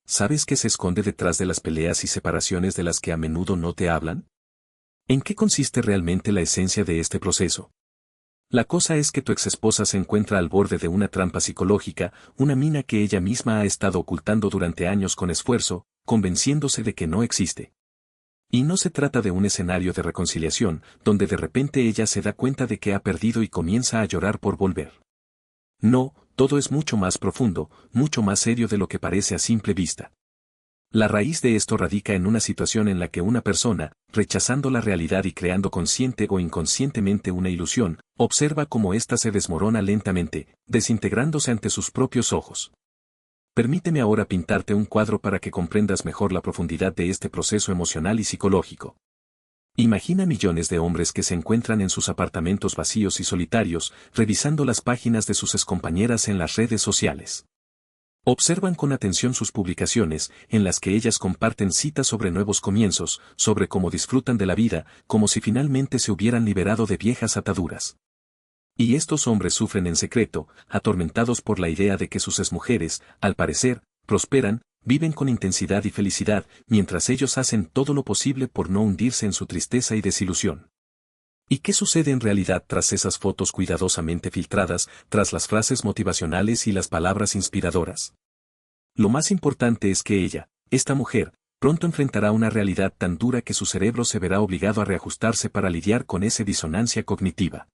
¿Sabes qué se esconde detrás de las peleas y separaciones de las que a menudo no te hablan? ¿En qué consiste realmente la esencia de este proceso? La cosa es que tu exesposa se encuentra al borde de una trampa psicológica, una mina que ella misma ha estado ocultando durante años con esfuerzo, convenciéndose de que no existe. Y no se trata de un escenario de reconciliación, donde de repente ella se da cuenta de que ha perdido y comienza a llorar por volver. No, todo es mucho más profundo, mucho más serio de lo que parece a simple vista. La raíz de esto radica en una situación en la que una persona, rechazando la realidad y creando consciente o inconscientemente una ilusión, observa cómo ésta se desmorona lentamente, desintegrándose ante sus propios ojos. Permíteme ahora pintarte un cuadro para que comprendas mejor la profundidad de este proceso emocional y psicológico. Imagina millones de hombres que se encuentran en sus apartamentos vacíos y solitarios, revisando las páginas de sus excompañeras en las redes sociales. Observan con atención sus publicaciones, en las que ellas comparten citas sobre nuevos comienzos, sobre cómo disfrutan de la vida, como si finalmente se hubieran liberado de viejas ataduras. Y estos hombres sufren en secreto, atormentados por la idea de que sus exmujeres, al parecer, prosperan, viven con intensidad y felicidad, mientras ellos hacen todo lo posible por no hundirse en su tristeza y desilusión. ¿Y qué sucede en realidad tras esas fotos cuidadosamente filtradas, tras las frases motivacionales y las palabras inspiradoras? Lo más importante es que ella, esta mujer, pronto enfrentará una realidad tan dura que su cerebro se verá obligado a reajustarse para lidiar con esa disonancia cognitiva.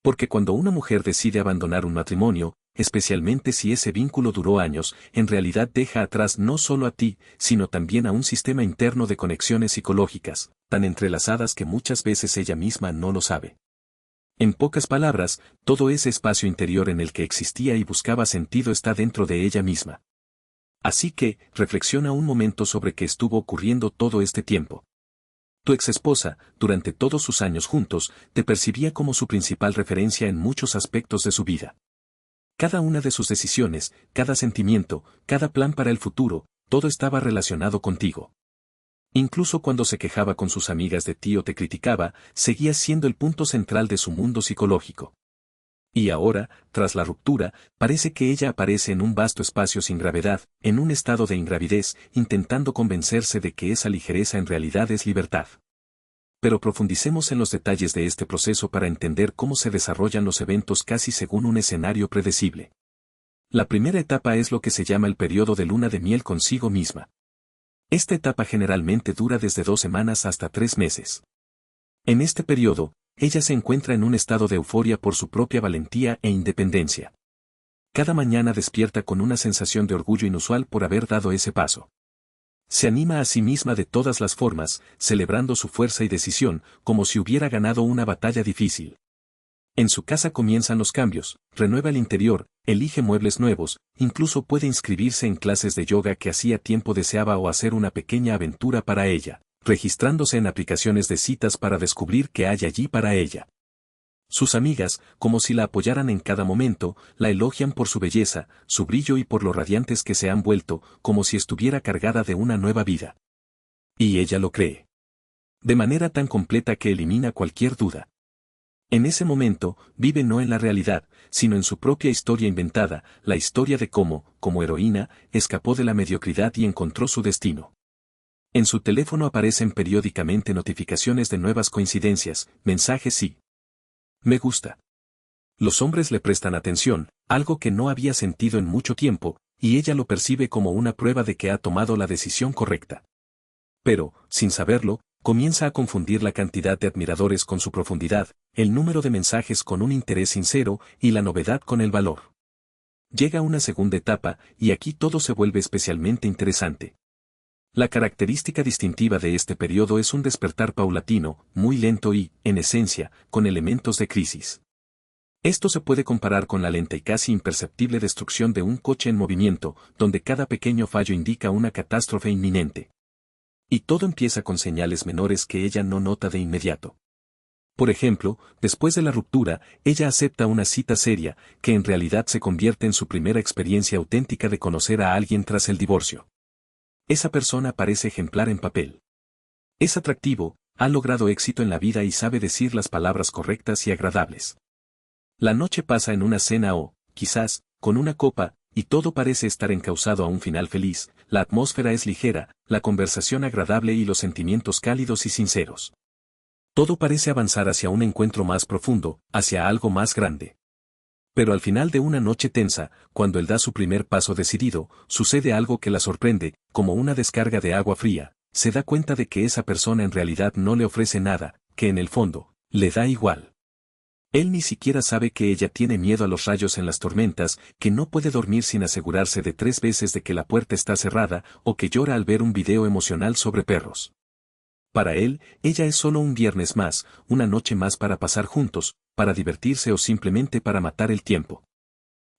Porque cuando una mujer decide abandonar un matrimonio, especialmente si ese vínculo duró años, en realidad deja atrás no solo a ti, sino también a un sistema interno de conexiones psicológicas, tan entrelazadas que muchas veces ella misma no lo sabe. En pocas palabras, todo ese espacio interior en el que existía y buscaba sentido está dentro de ella misma. Así que, reflexiona un momento sobre qué estuvo ocurriendo todo este tiempo. Tu exesposa, durante todos sus años juntos, te percibía como su principal referencia en muchos aspectos de su vida. Cada una de sus decisiones, cada sentimiento, cada plan para el futuro, todo estaba relacionado contigo. Incluso cuando se quejaba con sus amigas de ti o te criticaba, seguías siendo el punto central de su mundo psicológico. Y ahora, tras la ruptura, parece que ella aparece en un vasto espacio sin gravedad, en un estado de ingravidez, intentando convencerse de que esa ligereza en realidad es libertad. Pero profundicemos en los detalles de este proceso para entender cómo se desarrollan los eventos casi según un escenario predecible. La primera etapa es lo que se llama el periodo de luna de miel consigo misma. Esta etapa generalmente dura desde 2 semanas hasta 3 meses. En este periodo, ella se encuentra en un estado de euforia por su propia valentía e independencia. Cada mañana despierta con una sensación de orgullo inusual por haber dado ese paso. Se anima a sí misma de todas las formas, celebrando su fuerza y decisión, como si hubiera ganado una batalla difícil. En su casa comienzan los cambios, renueva el interior, elige muebles nuevos, incluso puede inscribirse en clases de yoga que hacía tiempo deseaba o hacer una pequeña aventura para ella, registrándose en aplicaciones de citas para descubrir qué hay allí para ella. Sus amigas, como si la apoyaran en cada momento, la elogian por su belleza, su brillo y por lo radiantes que se han vuelto, como si estuviera cargada de una nueva vida. Y ella lo cree. De manera tan completa que elimina cualquier duda. En ese momento, vive no en la realidad, sino en su propia historia inventada, la historia de cómo, como heroína, escapó de la mediocridad y encontró su destino. En su teléfono aparecen periódicamente notificaciones de nuevas coincidencias, mensajes y me gusta. Los hombres le prestan atención, algo que no había sentido en mucho tiempo, y ella lo percibe como una prueba de que ha tomado la decisión correcta. Pero, sin saberlo, comienza a confundir la cantidad de admiradores con su profundidad, el número de mensajes con un interés sincero y la novedad con el valor. Llega una segunda etapa, y aquí todo se vuelve especialmente interesante. La característica distintiva de este periodo es un despertar paulatino, muy lento y, en esencia, con elementos de crisis. Esto se puede comparar con la lenta y casi imperceptible destrucción de un coche en movimiento, donde cada pequeño fallo indica una catástrofe inminente. Y todo empieza con señales menores que ella no nota de inmediato. Por ejemplo, después de la ruptura, ella acepta una cita seria, que en realidad se convierte en su primera experiencia auténtica de conocer a alguien tras el divorcio. Esa persona parece ejemplar en papel. Es atractivo, ha logrado éxito en la vida y sabe decir las palabras correctas y agradables. La noche pasa en una cena o, quizás, con una copa, y todo parece estar encauzado a un final feliz, la atmósfera es ligera, la conversación agradable y los sentimientos cálidos y sinceros. Todo parece avanzar hacia un encuentro más profundo, hacia algo más grande. Pero al final de una noche tensa, cuando él da su primer paso decidido, sucede algo que la sorprende, como una descarga de agua fría, se da cuenta de que esa persona en realidad no le ofrece nada, que en el fondo, le da igual. Él ni siquiera sabe que ella tiene miedo a los rayos en las tormentas, que no puede dormir sin asegurarse de 3 veces de que la puerta está cerrada, o que llora al ver un video emocional sobre perros. Para él, ella es solo un viernes más, una noche más para pasar juntos, para divertirse o simplemente para matar el tiempo.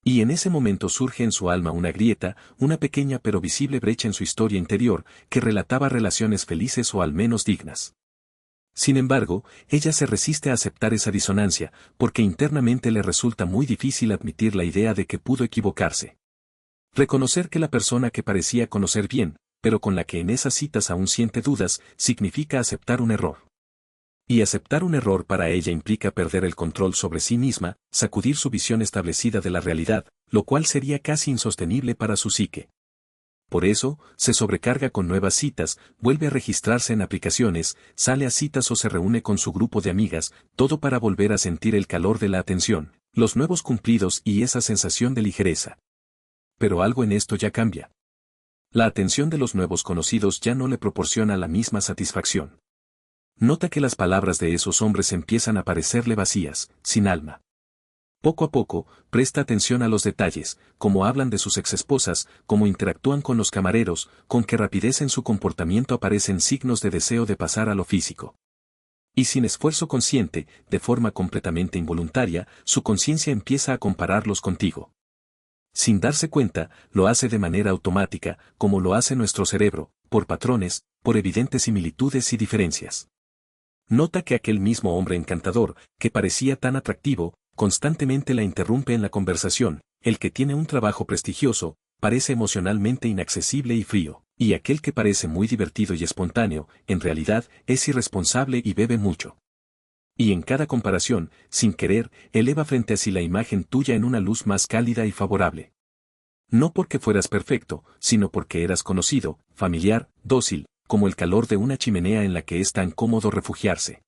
Y en ese momento surge en su alma una grieta, una pequeña pero visible brecha en su historia interior, que relataba relaciones felices o al menos dignas. Sin embargo, ella se resiste a aceptar esa disonancia, porque internamente le resulta muy difícil admitir la idea de que pudo equivocarse. Reconocer que la persona que parecía conocer bien, pero con la que en esas citas aún siente dudas, significa aceptar un error. Y aceptar un error para ella implica perder el control sobre sí misma, sacudir su visión establecida de la realidad, lo cual sería casi insostenible para su psique. Por eso, se sobrecarga con nuevas citas, vuelve a registrarse en aplicaciones, sale a citas o se reúne con su grupo de amigas, todo para volver a sentir el calor de la atención, los nuevos cumplidos y esa sensación de ligereza. Pero algo en esto ya cambia. La atención de los nuevos conocidos ya no le proporciona la misma satisfacción. Nota que las palabras de esos hombres empiezan a parecerle vacías, sin alma. Poco a poco, presta atención a los detalles, cómo hablan de sus exesposas, cómo interactúan con los camareros, con qué rapidez en su comportamiento aparecen signos de deseo de pasar a lo físico. Y sin esfuerzo consciente, de forma completamente involuntaria, su conciencia empieza a compararlos contigo. Sin darse cuenta, lo hace de manera automática, como lo hace nuestro cerebro, por patrones, por evidentes similitudes y diferencias. Nota que aquel mismo hombre encantador, que parecía tan atractivo, constantemente la interrumpe en la conversación, el que tiene un trabajo prestigioso, parece emocionalmente inaccesible y frío, y aquel que parece muy divertido y espontáneo, en realidad, es irresponsable y bebe mucho. Y en cada comparación, sin querer, eleva frente a sí la imagen tuya en una luz más cálida y favorable. No porque fueras perfecto, sino porque eras conocido, familiar, dócil, como el calor de una chimenea en la que es tan cómodo refugiarse.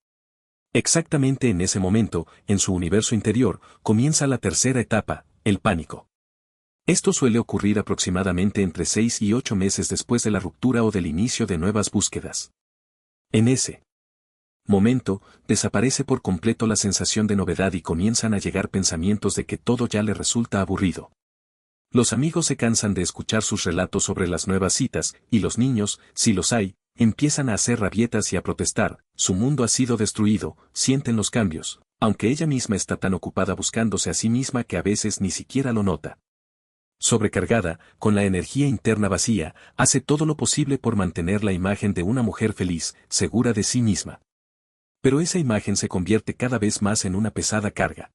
Exactamente en ese momento, en su universo interior, comienza la tercera etapa, el pánico. Esto suele ocurrir aproximadamente entre 6 y 8 meses después de la ruptura o del inicio de nuevas búsquedas. En ese momento, desaparece por completo la sensación de novedad y comienzan a llegar pensamientos de que todo ya le resulta aburrido. Los amigos se cansan de escuchar sus relatos sobre las nuevas citas, y los niños, si los hay, empiezan a hacer rabietas y a protestar, su mundo ha sido destruido, sienten los cambios, aunque ella misma está tan ocupada buscándose a sí misma que a veces ni siquiera lo nota. Sobrecargada, con la energía interna vacía, hace todo lo posible por mantener la imagen de una mujer feliz, segura de sí misma. Pero esa imagen se convierte cada vez más en una pesada carga.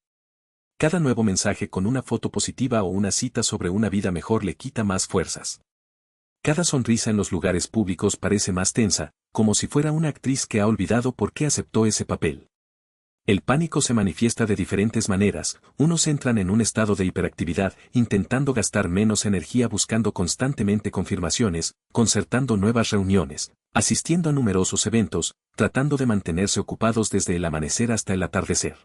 Cada nuevo mensaje con una foto positiva o una cita sobre una vida mejor le quita más fuerzas. Cada sonrisa en los lugares públicos parece más tensa, como si fuera una actriz que ha olvidado por qué aceptó ese papel. El pánico se manifiesta de diferentes maneras, unos entran en un estado de hiperactividad, intentando gastar menos energía buscando constantemente confirmaciones, concertando nuevas reuniones, asistiendo a numerosos eventos, tratando de mantenerse ocupados desde el amanecer hasta el atardecer.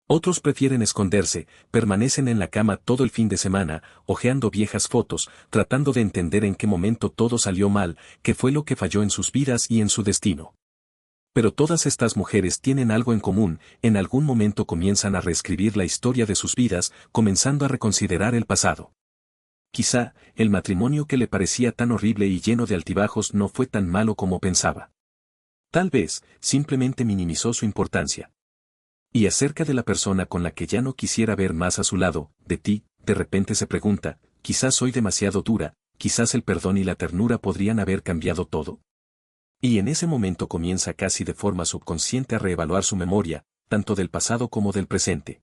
Otros prefieren esconderse, permanecen en la cama todo el fin de semana, hojeando viejas fotos, tratando de entender en qué momento todo salió mal, qué fue lo que falló en sus vidas y en su destino. Pero todas estas mujeres tienen algo en común, en algún momento comienzan a reescribir la historia de sus vidas, comenzando a reconsiderar el pasado. Quizá, el matrimonio que le parecía tan horrible y lleno de altibajos no fue tan malo como pensaba. Tal vez, simplemente minimizó su importancia. Y acerca de la persona con la que ya no quisiera ver más a su lado, de ti, de repente se pregunta, quizás soy demasiado dura, quizás el perdón y la ternura podrían haber cambiado todo. Y en ese momento comienza casi de forma subconsciente a reevaluar su memoria, tanto del pasado como del presente.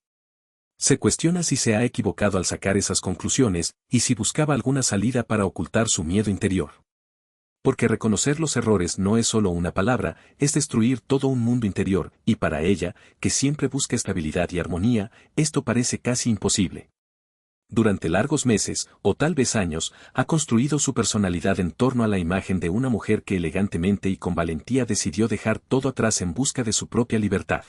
Se cuestiona si se ha equivocado al sacar esas conclusiones, y si buscaba alguna salida para ocultar su miedo interior. Porque reconocer los errores no es solo una palabra, es destruir todo un mundo interior, y para ella, que siempre busca estabilidad y armonía, esto parece casi imposible. Durante largos meses, o tal vez años, ha construido su personalidad en torno a la imagen de una mujer que elegantemente y con valentía decidió dejar todo atrás en busca de su propia libertad.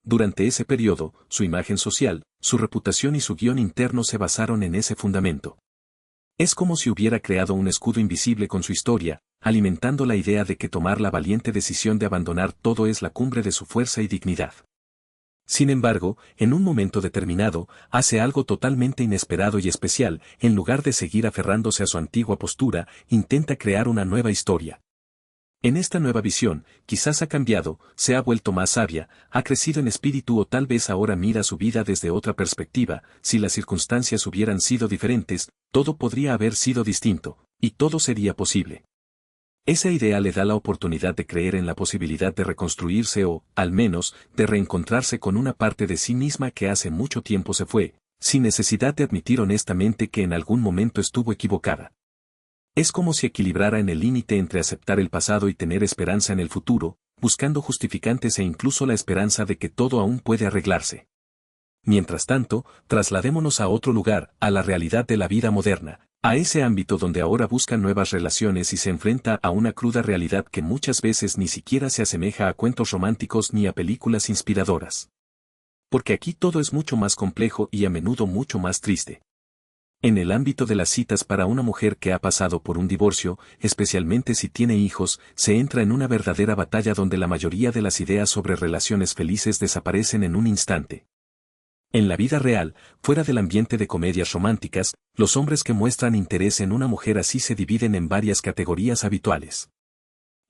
Durante ese periodo, su imagen social, su reputación y su guión interno se basaron en ese fundamento. Es como si hubiera creado un escudo invisible con su historia, alimentando la idea de que tomar la valiente decisión de abandonar todo es la cumbre de su fuerza y dignidad. Sin embargo, en un momento determinado, hace algo totalmente inesperado y especial, en lugar de seguir aferrándose a su antigua postura, intenta crear una nueva historia. En esta nueva visión, quizás ha cambiado, se ha vuelto más sabia, ha crecido en espíritu o tal vez ahora mira su vida desde otra perspectiva. Si las circunstancias hubieran sido diferentes, todo podría haber sido distinto, y todo sería posible. Esa idea le da la oportunidad de creer en la posibilidad de reconstruirse o, al menos, de reencontrarse con una parte de sí misma que hace mucho tiempo se fue, sin necesidad de admitir honestamente que en algún momento estuvo equivocada. Es como si equilibrara en el límite entre aceptar el pasado y tener esperanza en el futuro, buscando justificantes e incluso la esperanza de que todo aún puede arreglarse. Mientras tanto, trasladémonos a otro lugar, a la realidad de la vida moderna, a ese ámbito donde ahora busca nuevas relaciones y se enfrenta a una cruda realidad que muchas veces ni siquiera se asemeja a cuentos románticos ni a películas inspiradoras. Porque aquí todo es mucho más complejo y a menudo mucho más triste. En el ámbito de las citas para una mujer que ha pasado por un divorcio, especialmente si tiene hijos, se entra en una verdadera batalla donde la mayoría de las ideas sobre relaciones felices desaparecen en un instante. En la vida real, fuera del ambiente de comedias románticas, los hombres que muestran interés en una mujer así se dividen en varias categorías habituales.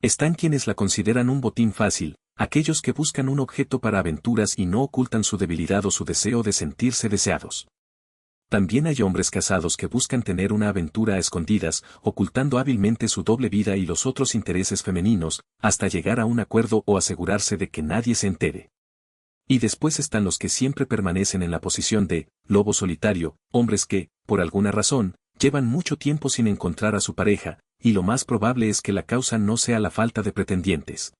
Están quienes la consideran un botín fácil, aquellos que buscan un objeto para aventuras y no ocultan su debilidad o su deseo de sentirse deseados. También hay hombres casados que buscan tener una aventura a escondidas, ocultando hábilmente su doble vida y los otros intereses femeninos, hasta llegar a un acuerdo o asegurarse de que nadie se entere. Y después están los que siempre permanecen en la posición de lobo solitario, hombres que, por alguna razón, llevan mucho tiempo sin encontrar a su pareja, y lo más probable es que la causa no sea la falta de pretendientes.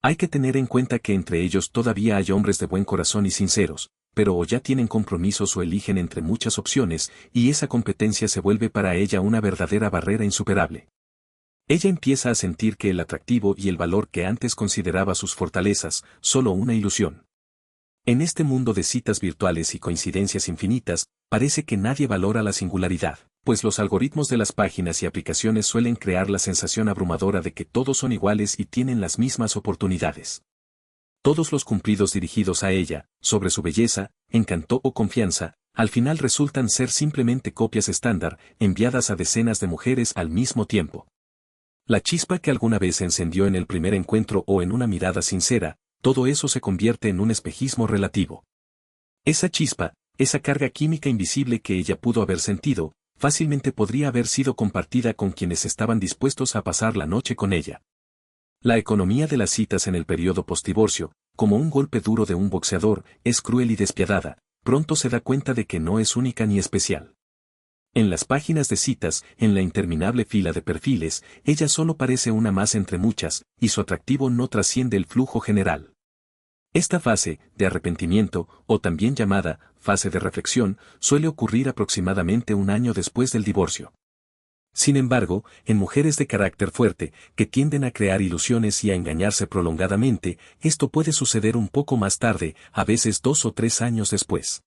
Hay que tener en cuenta que entre ellos todavía hay hombres de buen corazón y sinceros, pero o ya tienen compromisos o eligen entre muchas opciones, y esa competencia se vuelve para ella una verdadera barrera insuperable. Ella empieza a sentir que el atractivo y el valor que antes consideraba sus fortalezas, solo una ilusión. En este mundo de citas virtuales y coincidencias infinitas, parece que nadie valora la singularidad, pues los algoritmos de las páginas y aplicaciones suelen crear la sensación abrumadora de que todos son iguales y tienen las mismas oportunidades. Todos los cumplidos dirigidos a ella, sobre su belleza, encanto o confianza, al final resultan ser simplemente copias estándar, enviadas a decenas de mujeres al mismo tiempo. La chispa que alguna vez se encendió en el primer encuentro o en una mirada sincera, todo eso se convierte en un espejismo relativo. Esa chispa, esa carga química invisible que ella pudo haber sentido, fácilmente podría haber sido compartida con quienes estaban dispuestos a pasar la noche con ella. La economía de las citas en el periodo postdivorcio, como un golpe duro de un boxeador, es cruel y despiadada, pronto se da cuenta de que no es única ni especial. En las páginas de citas, en la interminable fila de perfiles, ella solo parece una más entre muchas, y su atractivo no trasciende el flujo general. Esta fase, de arrepentimiento, o también llamada, fase de reflexión, suele ocurrir aproximadamente un año después del divorcio. Sin embargo, en mujeres de carácter fuerte, que tienden a crear ilusiones y a engañarse prolongadamente, esto puede suceder un poco más tarde, a veces 2 o 3 años después.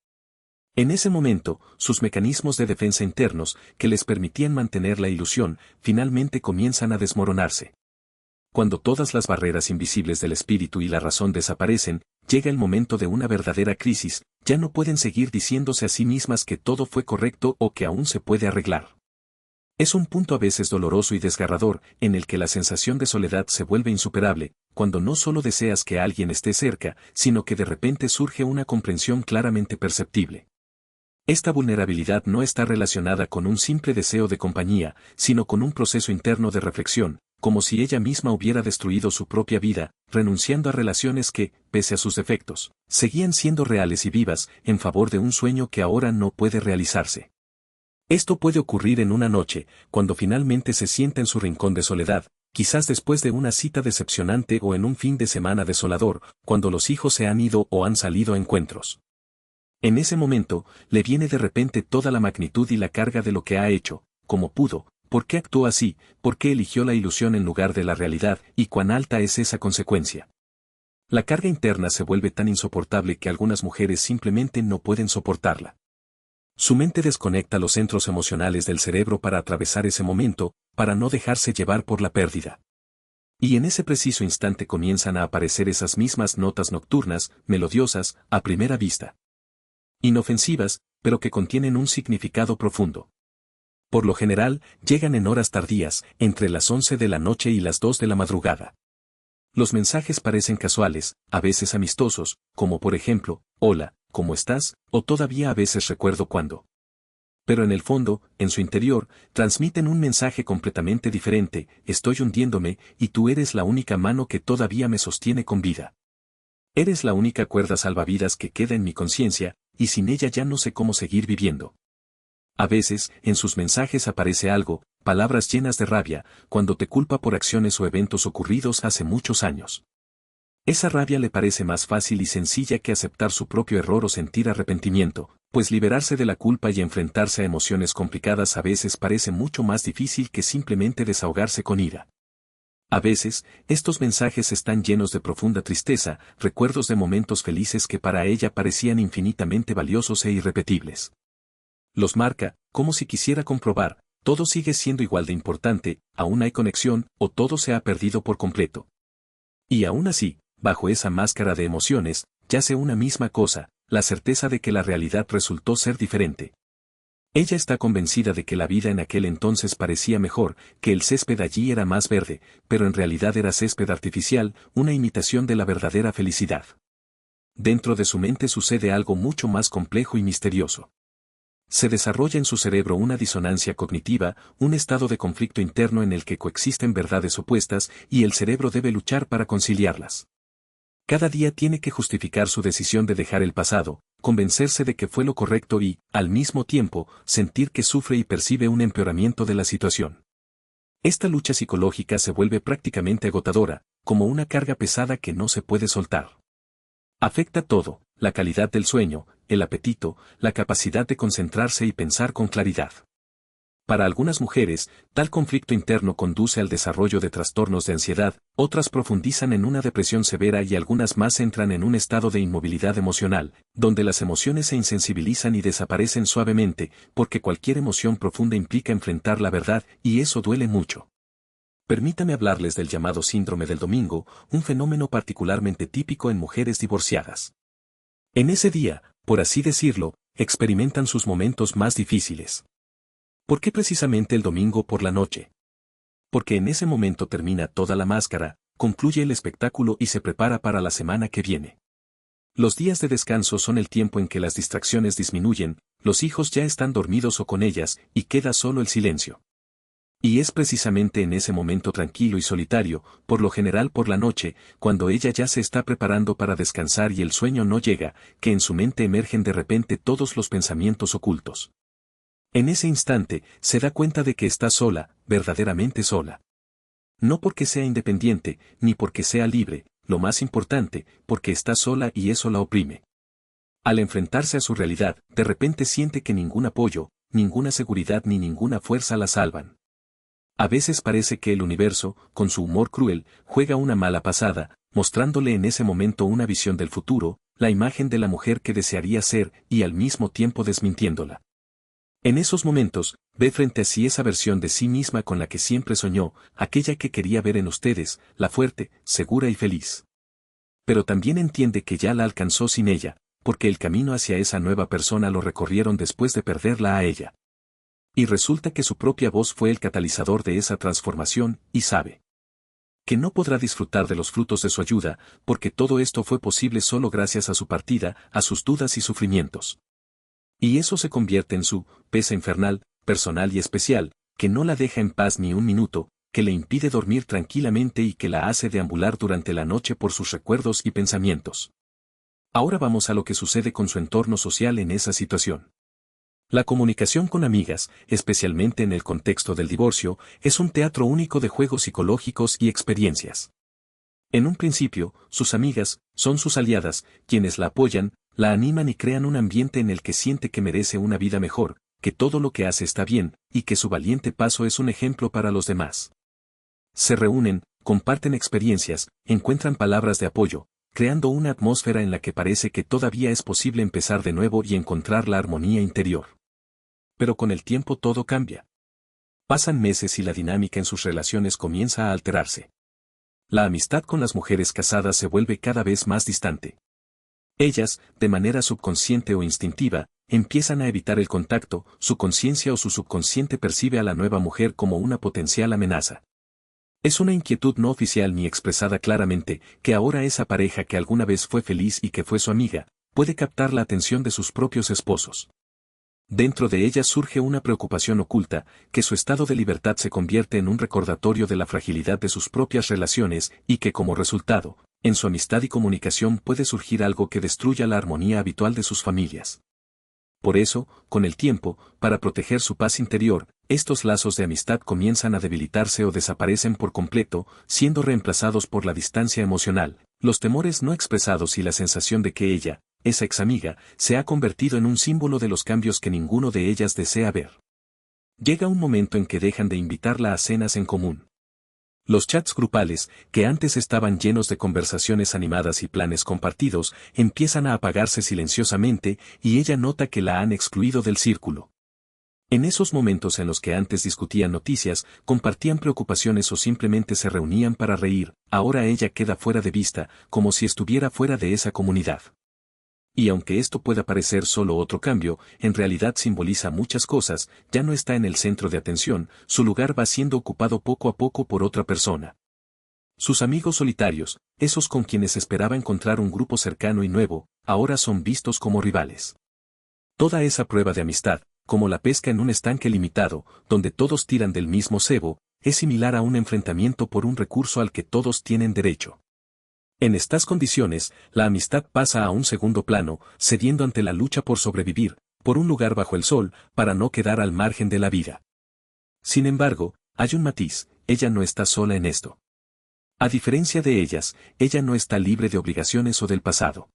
En ese momento, sus mecanismos de defensa internos, que les permitían mantener la ilusión, finalmente comienzan a desmoronarse. Cuando todas las barreras invisibles del espíritu y la razón desaparecen, llega el momento de una verdadera crisis, ya no pueden seguir diciéndose a sí mismas que todo fue correcto o que aún se puede arreglar. Es un punto a veces doloroso y desgarrador, en el que la sensación de soledad se vuelve insuperable, cuando no solo deseas que alguien esté cerca, sino que de repente surge una comprensión claramente perceptible. Esta vulnerabilidad no está relacionada con un simple deseo de compañía, sino con un proceso interno de reflexión, como si ella misma hubiera destruido su propia vida, renunciando a relaciones que, pese a sus defectos, seguían siendo reales y vivas, en favor de un sueño que ahora no puede realizarse. Esto puede ocurrir en una noche, cuando finalmente se sienta en su rincón de soledad, quizás después de una cita decepcionante o en un fin de semana desolador, cuando los hijos se han ido o han salido a encuentros. En ese momento, le viene de repente toda la magnitud y la carga de lo que ha hecho, cómo pudo, por qué actuó así, por qué eligió la ilusión en lugar de la realidad y cuán alta es esa consecuencia. La carga interna se vuelve tan insoportable que algunas mujeres simplemente no pueden soportarla. Su mente desconecta los centros emocionales del cerebro para atravesar ese momento, para no dejarse llevar por la pérdida. Y en ese preciso instante comienzan a aparecer esas mismas notas nocturnas, melodiosas, a primera vista. Inofensivas, pero que contienen un significado profundo. Por lo general, llegan en horas tardías, entre las 11 de la noche y las 2 de la madrugada. Los mensajes parecen casuales, a veces amistosos, como por ejemplo, hola, ¿cómo estás? O todavía a veces recuerdo cuándo. Pero en el fondo, en su interior, transmiten un mensaje completamente diferente, estoy hundiéndome, y tú eres la única mano que todavía me sostiene con vida. Eres la única cuerda salvavidas que queda en mi conciencia, y sin ella ya no sé cómo seguir viviendo. A veces, en sus mensajes aparece algo, palabras llenas de rabia, cuando te culpa por acciones o eventos ocurridos hace muchos años. Esa rabia le parece más fácil y sencilla que aceptar su propio error o sentir arrepentimiento, pues liberarse de la culpa y enfrentarse a emociones complicadas a veces parece mucho más difícil que simplemente desahogarse con ira. A veces, estos mensajes están llenos de profunda tristeza, recuerdos de momentos felices que para ella parecían infinitamente valiosos e irrepetibles. Los marca, como si quisiera comprobar, todo sigue siendo igual de importante, aún hay conexión, o todo se ha perdido por completo. Y aún así, bajo esa máscara de emociones, yace una misma cosa, la certeza de que la realidad resultó ser diferente. Ella está convencida de que la vida en aquel entonces parecía mejor, que el césped allí era más verde, pero en realidad era césped artificial, una imitación de la verdadera felicidad. Dentro de su mente sucede algo mucho más complejo y misterioso. Se desarrolla en su cerebro una disonancia cognitiva, un estado de conflicto interno en el que coexisten verdades opuestas y el cerebro debe luchar para conciliarlas. Cada día tiene que justificar su decisión de dejar el pasado, convencerse de que fue lo correcto y, al mismo tiempo, sentir que sufre y percibe un empeoramiento de la situación. Esta lucha psicológica se vuelve prácticamente agotadora, como una carga pesada que no se puede soltar. Afecta todo, la calidad del sueño, el apetito, la capacidad de concentrarse y pensar con claridad. Para algunas mujeres, tal conflicto interno conduce al desarrollo de trastornos de ansiedad, otras profundizan en una depresión severa y algunas más entran en un estado de inmovilidad emocional, donde las emociones se insensibilizan y desaparecen suavemente, porque cualquier emoción profunda implica enfrentar la verdad, y eso duele mucho. Permítame hablarles del llamado síndrome del domingo, un fenómeno particularmente típico en mujeres divorciadas. En ese día, por así decirlo, experimentan sus momentos más difíciles. ¿Por qué precisamente el domingo por la noche? Porque en ese momento termina toda la máscara, concluye el espectáculo y se prepara para la semana que viene. Los días de descanso son el tiempo en que las distracciones disminuyen, los hijos ya están dormidos o con ellas, y queda solo el silencio. Y es precisamente en ese momento tranquilo y solitario, por lo general por la noche, cuando ella ya se está preparando para descansar y el sueño no llega, que en su mente emergen de repente todos los pensamientos ocultos. En ese instante, se da cuenta de que está sola, verdaderamente sola. No porque sea independiente, ni porque sea libre, lo más importante, porque está sola y eso la oprime. Al enfrentarse a su realidad, de repente siente que ningún apoyo, ninguna seguridad ni ninguna fuerza la salvan. A veces parece que el universo, con su humor cruel, juega una mala pasada, mostrándole en ese momento una visión del futuro, la imagen de la mujer que desearía ser, y al mismo tiempo desmintiéndola. En esos momentos, ve frente a sí esa versión de sí misma con la que siempre soñó, aquella que quería ver en ustedes, la fuerte, segura y feliz. Pero también entiende que ya la alcanzó sin ella, porque el camino hacia esa nueva persona lo recorrieron después de perderla a ella. Y resulta que su propia voz fue el catalizador de esa transformación, y sabe que no podrá disfrutar de los frutos de su ayuda, porque todo esto fue posible solo gracias a su partida, a sus dudas y sufrimientos. Y eso se convierte en su pesa infernal, personal y especial, que no la deja en paz ni un minuto, que le impide dormir tranquilamente y que la hace deambular durante la noche por sus recuerdos y pensamientos. Ahora vamos a lo que sucede con su entorno social en esa situación. La comunicación con amigas, especialmente en el contexto del divorcio, es un teatro único de juegos psicológicos y experiencias. En un principio, sus amigas son sus aliadas, quienes la apoyan, la animan y crean un ambiente en el que siente que merece una vida mejor, que todo lo que hace está bien, y que su valiente paso es un ejemplo para los demás. Se reúnen, comparten experiencias, encuentran palabras de apoyo, creando una atmósfera en la que parece que todavía es posible empezar de nuevo y encontrar la armonía interior. Pero con el tiempo todo cambia. Pasan meses y la dinámica en sus relaciones comienza a alterarse. La amistad con las mujeres casadas se vuelve cada vez más distante. Ellas, de manera subconsciente o instintiva, empiezan a evitar el contacto, su conciencia o su subconsciente percibe a la nueva mujer como una potencial amenaza. Es una inquietud no oficial ni expresada claramente, que ahora esa pareja que alguna vez fue feliz y que fue su amiga, puede captar la atención de sus propios esposos. Dentro de ellas surge una preocupación oculta, que su estado de libertad se convierte en un recordatorio de la fragilidad de sus propias relaciones y que como resultado, en su amistad y comunicación puede surgir algo que destruya la armonía habitual de sus familias. Por eso, con el tiempo, para proteger su paz interior, estos lazos de amistad comienzan a debilitarse o desaparecen por completo, siendo reemplazados por la distancia emocional, los temores no expresados y la sensación de que ella, esa examiga, se ha convertido en un símbolo de los cambios que ninguno de ellas desea ver. Llega un momento en que dejan de invitarla a cenas en común. Los chats grupales, que antes estaban llenos de conversaciones animadas y planes compartidos, empiezan a apagarse silenciosamente y ella nota que la han excluido del círculo. En esos momentos en los que antes discutían noticias, compartían preocupaciones o simplemente se reunían para reír, ahora ella queda fuera de vista, como si estuviera fuera de esa comunidad. Y aunque esto pueda parecer solo otro cambio, en realidad simboliza muchas cosas, ya no está en el centro de atención, su lugar va siendo ocupado poco a poco por otra persona. Sus amigos solitarios, esos con quienes esperaba encontrar un grupo cercano y nuevo, ahora son vistos como rivales. Toda esa prueba de amistad, como la pesca en un estanque limitado, donde todos tiran del mismo cebo, es similar a un enfrentamiento por un recurso al que todos tienen derecho. En estas condiciones, la amistad pasa a un segundo plano, cediendo ante la lucha por sobrevivir, por un lugar bajo el sol, para no quedar al margen de la vida. Sin embargo, hay un matiz, ella no está sola en esto. A diferencia de ellas, ella no está libre de obligaciones o del pasado.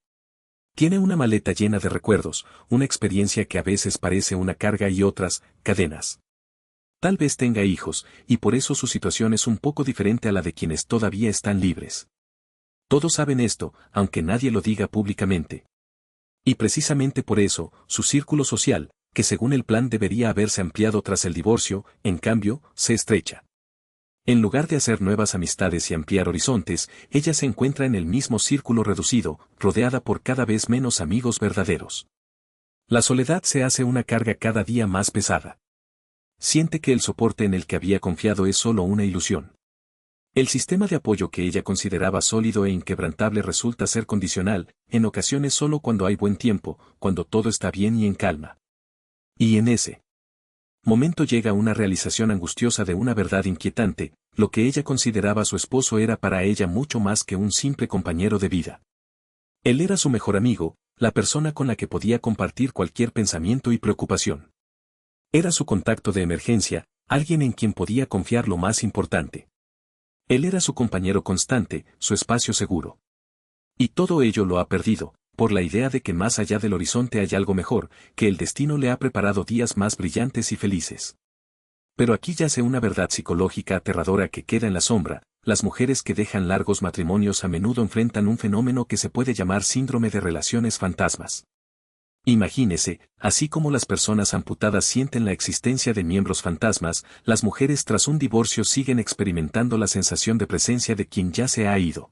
Tiene una maleta llena de recuerdos, una experiencia que a veces parece una carga y otras, cadenas. Tal vez tenga hijos, y por eso su situación es un poco diferente a la de quienes todavía están libres. Todos saben esto, aunque nadie lo diga públicamente. Y precisamente por eso, su círculo social, que según el plan debería haberse ampliado tras el divorcio, en cambio, se estrecha. En lugar de hacer nuevas amistades y ampliar horizontes, ella se encuentra en el mismo círculo reducido, rodeada por cada vez menos amigos verdaderos. La soledad se hace una carga cada día más pesada. Siente que el soporte en el que había confiado es solo una ilusión. El sistema de apoyo que ella consideraba sólido e inquebrantable resulta ser condicional, en ocasiones solo cuando hay buen tiempo, cuando todo está bien y en calma. Y en ese momento llega una realización angustiosa de una verdad inquietante, lo que ella consideraba su esposo era para ella mucho más que un simple compañero de vida. Él era su mejor amigo, la persona con la que podía compartir cualquier pensamiento y preocupación. Era su contacto de emergencia, alguien en quien podía confiar lo más importante. Él era su compañero constante, su espacio seguro. Y todo ello lo ha perdido, por la idea de que más allá del horizonte hay algo mejor, que el destino le ha preparado días más brillantes y felices. Pero aquí yace una verdad psicológica aterradora que queda en la sombra, las mujeres que dejan largos matrimonios a menudo enfrentan un fenómeno que se puede llamar síndrome de relaciones fantasmas. Imagínese, así como las personas amputadas sienten la existencia de miembros fantasmas, las mujeres tras un divorcio siguen experimentando la sensación de presencia de quien ya se ha ido.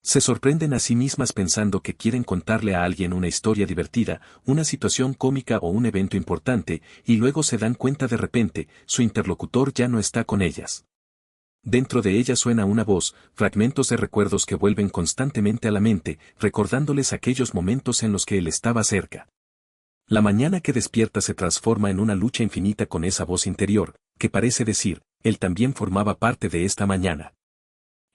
Se sorprenden a sí mismas pensando que quieren contarle a alguien una historia divertida, una situación cómica o un evento importante, y luego se dan cuenta de repente, su interlocutor ya no está con ellas. Dentro de ella suena una voz, fragmentos de recuerdos que vuelven constantemente a la mente, recordándoles aquellos momentos en los que él estaba cerca. La mañana que despierta se transforma en una lucha infinita con esa voz interior, que parece decir, él también formaba parte de esta mañana.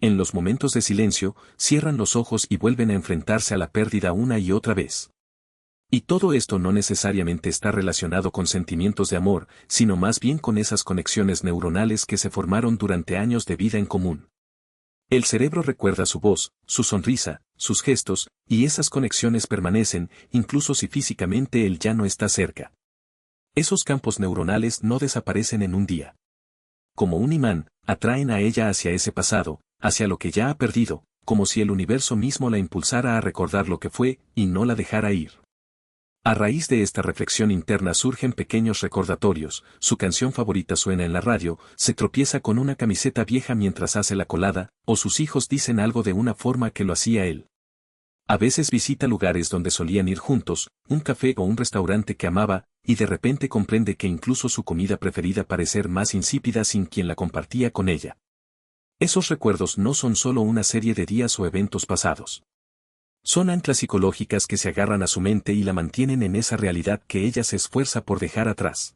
En los momentos de silencio, cierran los ojos y vuelven a enfrentarse a la pérdida una y otra vez. Y todo esto no necesariamente está relacionado con sentimientos de amor, sino más bien con esas conexiones neuronales que se formaron durante años de vida en común. El cerebro recuerda su voz, su sonrisa, sus gestos, y esas conexiones permanecen, incluso si físicamente él ya no está cerca. Esos campos neuronales no desaparecen en un día. Como un imán, atraen a ella hacia ese pasado, hacia lo que ya ha perdido, como si el universo mismo la impulsara a recordar lo que fue, y no la dejara ir. A raíz de esta reflexión interna surgen pequeños recordatorios, su canción favorita suena en la radio, se tropieza con una camiseta vieja mientras hace la colada, o sus hijos dicen algo de una forma que lo hacía él. A veces visita lugares donde solían ir juntos, un café o un restaurante que amaba, y de repente comprende que incluso su comida preferida parece más insípida sin quien la compartía con ella. Esos recuerdos no son solo una serie de días o eventos pasados. Son anclas psicológicas que se agarran a su mente y la mantienen en esa realidad que ella se esfuerza por dejar atrás.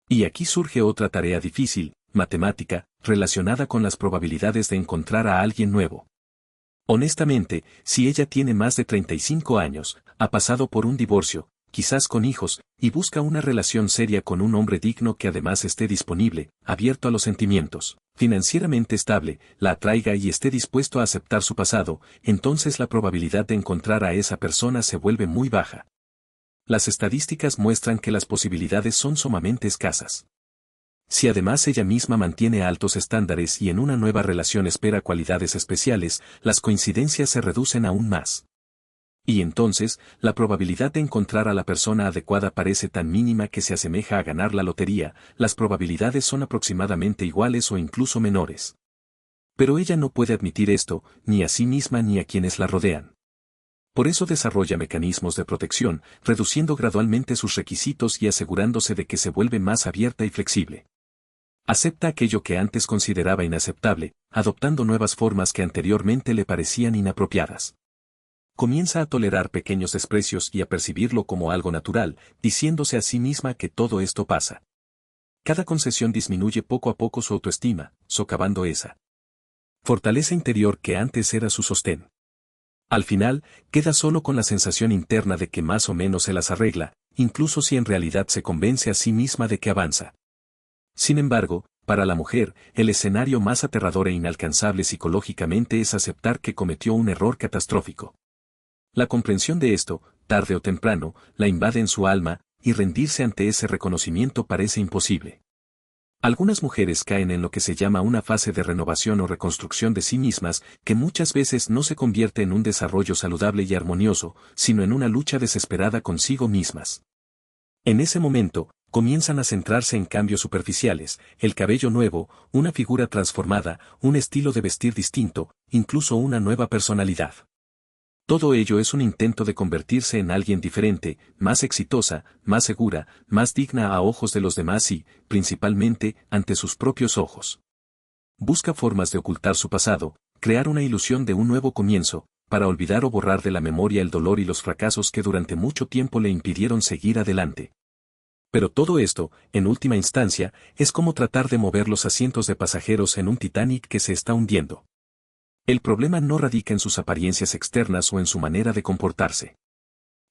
Y aquí surge otra tarea difícil, matemática, relacionada con las probabilidades de encontrar a alguien nuevo. Honestamente, si ella tiene más de 35 años, ha pasado por un divorcio, quizás con hijos, y busca una relación seria con un hombre digno que además esté disponible, abierto a los sentimientos, financieramente estable, la atraiga y esté dispuesto a aceptar su pasado, entonces la probabilidad de encontrar a esa persona se vuelve muy baja. Las estadísticas muestran que las posibilidades son sumamente escasas. Si además ella misma mantiene altos estándares y en una nueva relación espera cualidades especiales, las coincidencias se reducen aún más. Y entonces, la probabilidad de encontrar a la persona adecuada parece tan mínima que se asemeja a ganar la lotería, las probabilidades son aproximadamente iguales o incluso menores. Pero ella no puede admitir esto, ni a sí misma ni a quienes la rodean. Por eso desarrolla mecanismos de protección, reduciendo gradualmente sus requisitos y asegurándose de que se vuelve más abierta y flexible. Acepta aquello que antes consideraba inaceptable, adoptando nuevas formas que anteriormente le parecían inapropiadas. Comienza a tolerar pequeños desprecios y a percibirlo como algo natural, diciéndose a sí misma que todo esto pasa. Cada concesión disminuye poco a poco su autoestima, socavando esa fortaleza interior que antes era su sostén. Al final, queda solo con la sensación interna de que más o menos se las arregla, incluso si en realidad se convence a sí misma de que avanza. Sin embargo, para la mujer, el escenario más aterrador e inalcanzable psicológicamente es aceptar que cometió un error catastrófico. La comprensión de esto, tarde o temprano, la invade en su alma, y rendirse ante ese reconocimiento parece imposible. Algunas mujeres caen en lo que se llama una fase de renovación o reconstrucción de sí mismas, que muchas veces no se convierte en un desarrollo saludable y armonioso, sino en una lucha desesperada consigo mismas. En ese momento, comienzan a centrarse en cambios superficiales, el cabello nuevo, una figura transformada, un estilo de vestir distinto, incluso una nueva personalidad. Todo ello es un intento de convertirse en alguien diferente, más exitosa, más segura, más digna a ojos de los demás y, principalmente, ante sus propios ojos. Busca formas de ocultar su pasado, crear una ilusión de un nuevo comienzo, para olvidar o borrar de la memoria el dolor y los fracasos que durante mucho tiempo le impidieron seguir adelante. Pero todo esto, en última instancia, es como tratar de mover los asientos de pasajeros en un Titanic que se está hundiendo. El problema no radica en sus apariencias externas o en su manera de comportarse.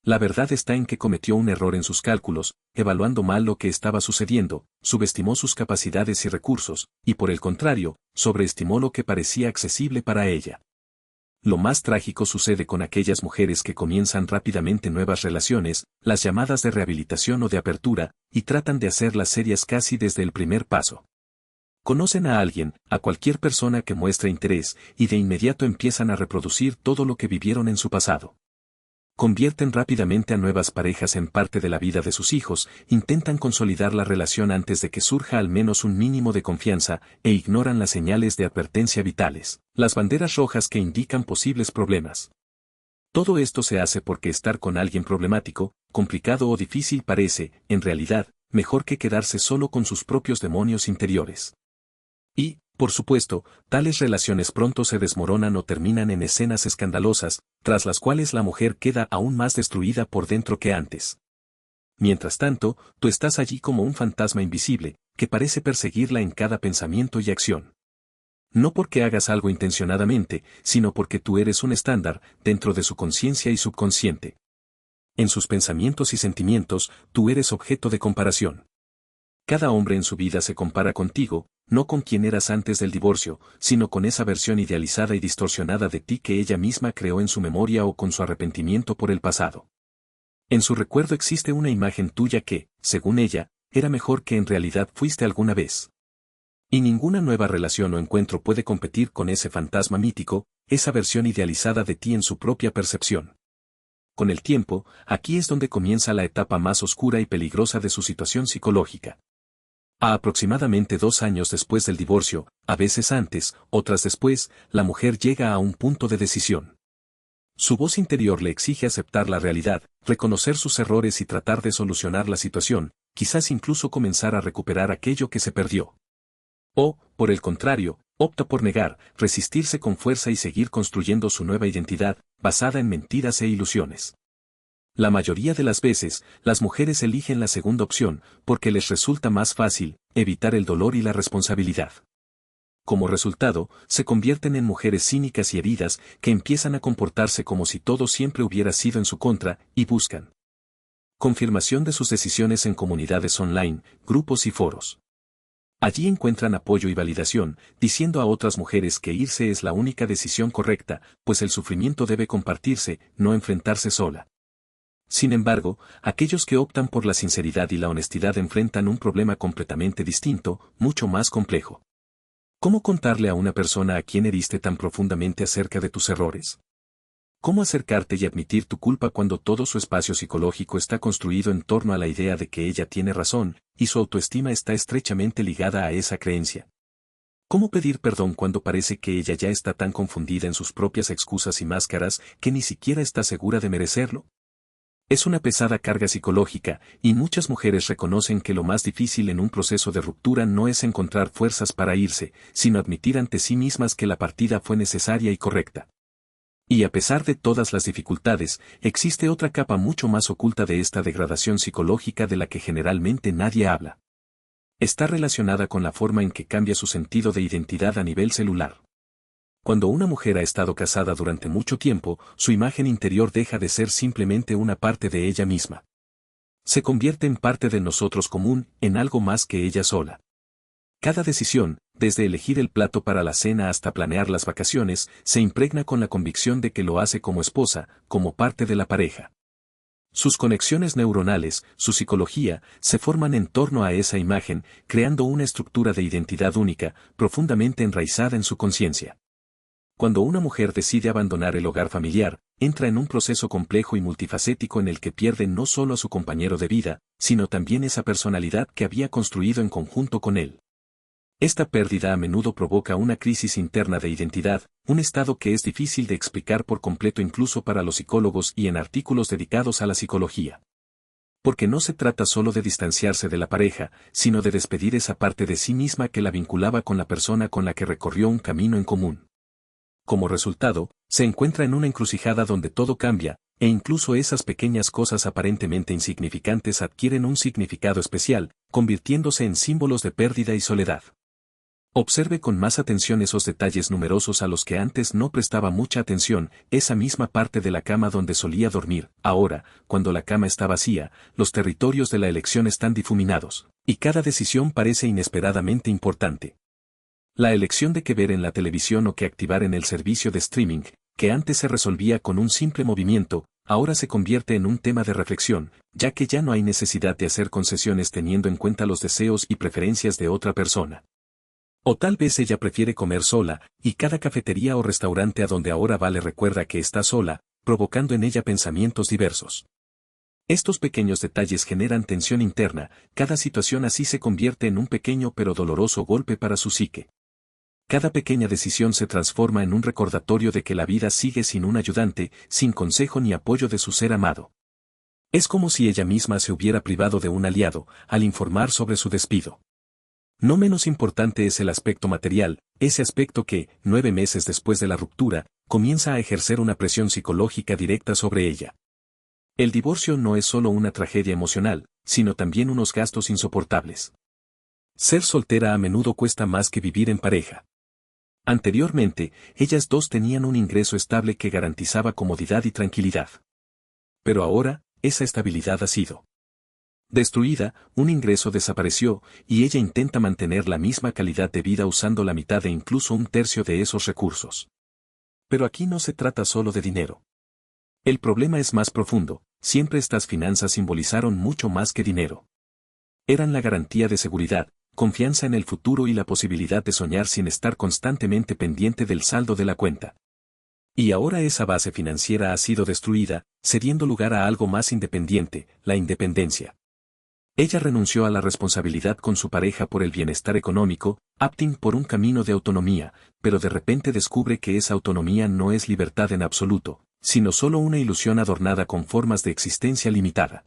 La verdad está en que cometió un error en sus cálculos, evaluando mal lo que estaba sucediendo, subestimó sus capacidades y recursos, y por el contrario, sobreestimó lo que parecía accesible para ella. Lo más trágico sucede con aquellas mujeres que comienzan rápidamente nuevas relaciones, las llamadas de rehabilitación o de apertura, y tratan de hacerlas serias casi desde el primer paso. Conocen a alguien, a cualquier persona que muestre interés, y de inmediato empiezan a reproducir todo lo que vivieron en su pasado. Convierten rápidamente a nuevas parejas en parte de la vida de sus hijos, intentan consolidar la relación antes de que surja al menos un mínimo de confianza, e ignoran las señales de advertencia vitales, las banderas rojas que indican posibles problemas. Todo esto se hace porque estar con alguien problemático, complicado o difícil parece, en realidad, mejor que quedarse solo con sus propios demonios interiores. Y, por supuesto, tales relaciones pronto se desmoronan o terminan en escenas escandalosas, tras las cuales la mujer queda aún más destruida por dentro que antes. Mientras tanto, tú estás allí como un fantasma invisible, que parece perseguirla en cada pensamiento y acción. No porque hagas algo intencionadamente, sino porque tú eres un estándar, dentro de su conciencia y subconsciente. En sus pensamientos y sentimientos, tú eres objeto de comparación. Cada hombre en su vida se compara contigo, no con quien eras antes del divorcio, sino con esa versión idealizada y distorsionada de ti que ella misma creó en su memoria o con su arrepentimiento por el pasado. En su recuerdo existe una imagen tuya que, según ella, era mejor que en realidad fuiste alguna vez. Y ninguna nueva relación o encuentro puede competir con ese fantasma mítico, esa versión idealizada de ti en su propia percepción. Con el tiempo, aquí es donde comienza la etapa más oscura y peligrosa de su situación psicológica. A aproximadamente 2 años después del divorcio, a veces antes, otras después, la mujer llega a un punto de decisión. Su voz interior le exige aceptar la realidad, reconocer sus errores y tratar de solucionar la situación, quizás incluso comenzar a recuperar aquello que se perdió. O, por el contrario, opta por negar, resistirse con fuerza y seguir construyendo su nueva identidad, basada en mentiras e ilusiones. La mayoría de las veces, las mujeres eligen la segunda opción, porque les resulta más fácil, evitar el dolor y la responsabilidad. Como resultado, se convierten en mujeres cínicas y heridas que empiezan a comportarse como si todo siempre hubiera sido en su contra, y buscan confirmación de sus decisiones en comunidades online, grupos y foros. Allí encuentran apoyo y validación, diciendo a otras mujeres que irse es la única decisión correcta, pues el sufrimiento debe compartirse, no enfrentarse sola. Sin embargo, aquellos que optan por la sinceridad y la honestidad enfrentan un problema completamente distinto, mucho más complejo. ¿Cómo contarle a una persona a quien heriste tan profundamente acerca de tus errores? ¿Cómo acercarte y admitir tu culpa cuando todo su espacio psicológico está construido en torno a la idea de que ella tiene razón, y su autoestima está estrechamente ligada a esa creencia? ¿Cómo pedir perdón cuando parece que ella ya está tan confundida en sus propias excusas y máscaras que ni siquiera está segura de merecerlo? Es una pesada carga psicológica, y muchas mujeres reconocen que lo más difícil en un proceso de ruptura no es encontrar fuerzas para irse, sino admitir ante sí mismas que la partida fue necesaria y correcta. Y a pesar de todas las dificultades, existe otra capa mucho más oculta de esta degradación psicológica de la que generalmente nadie habla. Está relacionada con la forma en que cambia su sentido de identidad a nivel celular. Cuando una mujer ha estado casada durante mucho tiempo, su imagen interior deja de ser simplemente una parte de ella misma. Se convierte en parte de nosotros común, en algo más que ella sola. Cada decisión, desde elegir el plato para la cena hasta planear las vacaciones, se impregna con la convicción de que lo hace como esposa, como parte de la pareja. Sus conexiones neuronales, su psicología, se forman en torno a esa imagen, creando una estructura de identidad única, profundamente enraizada en su conciencia. Cuando una mujer decide abandonar el hogar familiar, entra en un proceso complejo y multifacético en el que pierde no solo a su compañero de vida, sino también esa personalidad que había construido en conjunto con él. Esta pérdida a menudo provoca una crisis interna de identidad, un estado que es difícil de explicar por completo incluso para los psicólogos y en artículos dedicados a la psicología. Porque no se trata solo de distanciarse de la pareja, sino de despedir esa parte de sí misma que la vinculaba con la persona con la que recorrió un camino en común. Como resultado, se encuentra en una encrucijada donde todo cambia, e incluso esas pequeñas cosas aparentemente insignificantes adquieren un significado especial, convirtiéndose en símbolos de pérdida y soledad. Observe con más atención esos detalles numerosos a los que antes no prestaba mucha atención, esa misma parte de la cama donde solía dormir. Ahora, cuando la cama está vacía, los territorios de la elección están difuminados, y cada decisión parece inesperadamente importante. La elección de qué ver en la televisión o qué activar en el servicio de streaming, que antes se resolvía con un simple movimiento, ahora se convierte en un tema de reflexión, ya que ya no hay necesidad de hacer concesiones teniendo en cuenta los deseos y preferencias de otra persona. O tal vez ella prefiere comer sola, y cada cafetería o restaurante a donde ahora va le recuerda que está sola, provocando en ella pensamientos diversos. Estos pequeños detalles generan tensión interna, cada situación así se convierte en un pequeño pero doloroso golpe para su psique. Cada pequeña decisión se transforma en un recordatorio de que la vida sigue sin un ayudante, sin consejo ni apoyo de su ser amado. Es como si ella misma se hubiera privado de un aliado, al informar sobre su despido. No menos importante es el aspecto material, ese aspecto que, 9 meses después de la ruptura, comienza a ejercer una presión psicológica directa sobre ella. El divorcio no es solo una tragedia emocional, sino también unos gastos insoportables. Ser soltera a menudo cuesta más que vivir en pareja. Anteriormente, ellas dos tenían un ingreso estable que garantizaba comodidad y tranquilidad. Pero ahora, esa estabilidad ha sido Destruida, un ingreso desapareció, y ella intenta mantener la misma calidad de vida usando la mitad e incluso un tercio de esos recursos. Pero aquí no se trata solo de dinero. El problema es más profundo, siempre estas finanzas simbolizaron mucho más que dinero. Eran la garantía de seguridad, confianza en el futuro y la posibilidad de soñar sin estar constantemente pendiente del saldo de la cuenta. Y ahora esa base financiera ha sido destruida, cediendo lugar a algo más independiente, la independencia. Ella renunció a la responsabilidad con su pareja por el bienestar económico, opting por un camino de autonomía, pero de repente descubre que esa autonomía no es libertad en absoluto, sino solo una ilusión adornada con formas de existencia limitada.